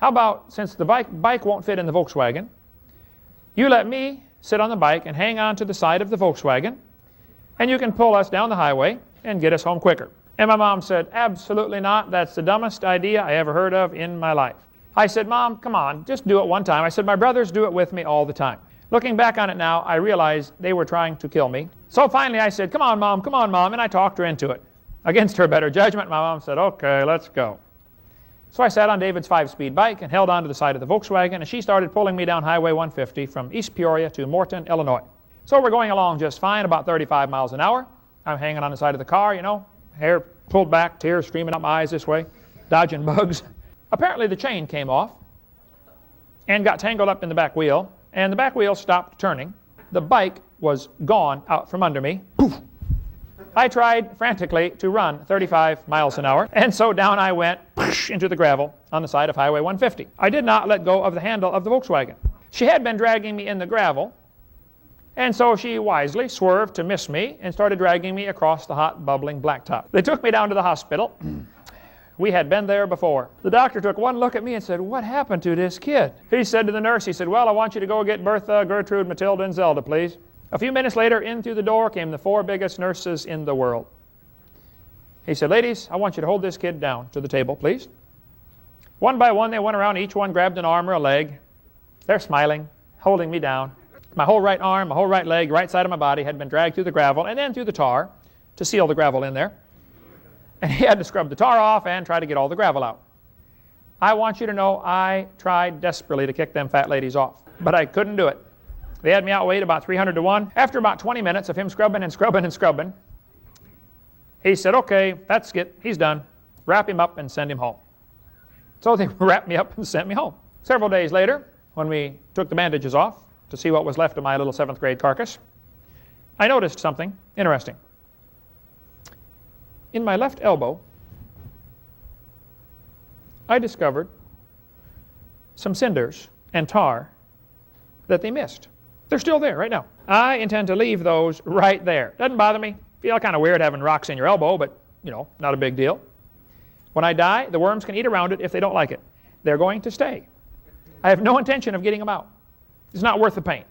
how about, since the bike won't fit in the Volkswagen, you let me sit on the bike and hang on to the side of the Volkswagen, and you can pull us down the highway and get us home quicker. And my mom said, absolutely not. That's the dumbest idea I ever heard of in my life. I said, Mom, come on, just do it one time. I said, my brothers do it with me all the time. Looking back on it now, I realized they were trying to kill me. So finally I said, come on, Mom, and I talked her into it. Against her better judgment, my mom said, okay, let's go. So I sat on David's 5-speed bike and held on to the side of the Volkswagen, and she started pulling me down Highway 150 from East Peoria to Morton, Illinois. So we're going along just fine, about 35 miles an hour. I'm hanging on the side of the car, you know, hair pulled back, tears streaming up my eyes this way, dodging bugs. Apparently the chain came off and got tangled up in the back wheel, and the back wheel stopped turning. The bike was gone out from under me. Poof. I tried frantically to run 35 miles an hour, and so down I went into the gravel on the side of Highway 150. I did not let go of the handle of the Volkswagen. She had been dragging me in the gravel, and so she wisely swerved to miss me and started dragging me across the hot, bubbling blacktop. They took me down to the hospital. We had been there before. The doctor took one look at me and said, what happened to this kid? He said to the nurse, he said, well, I want you to go get Bertha, Gertrude, Matilda, and Zelda, please. A few minutes later, in through the door came the 4 biggest nurses in the world. He said, ladies, I want you to hold this kid down to the table, please. One by one, they went around. Each one grabbed an arm or a leg. They're smiling, holding me down. My whole right arm, my whole right leg, right side of my body had been dragged through the gravel and then through the tar to seal the gravel in there. And he had to scrub the tar off and try to get all the gravel out. I want you to know I tried desperately to kick them fat ladies off, but I couldn't do it. They had me outweighed about 300 to 1. After about 20 minutes of him scrubbing and scrubbing and scrubbing, he said, okay, that's it, he's done. Wrap him up and send him home. So they wrapped me up and sent me home. Several days later, when we took the bandages off to see what was left of my little 7th grade carcass, I noticed something interesting. In my left elbow, I discovered some cinders and tar that they missed. They're still there right now. I intend to leave those right there. Doesn't bother me. Feel kind of weird having rocks in your elbow, but, you know, not a big deal. When I die, the worms can eat around it if they don't like it. They're going to stay. I have no intention of getting them out. It's not worth the pain.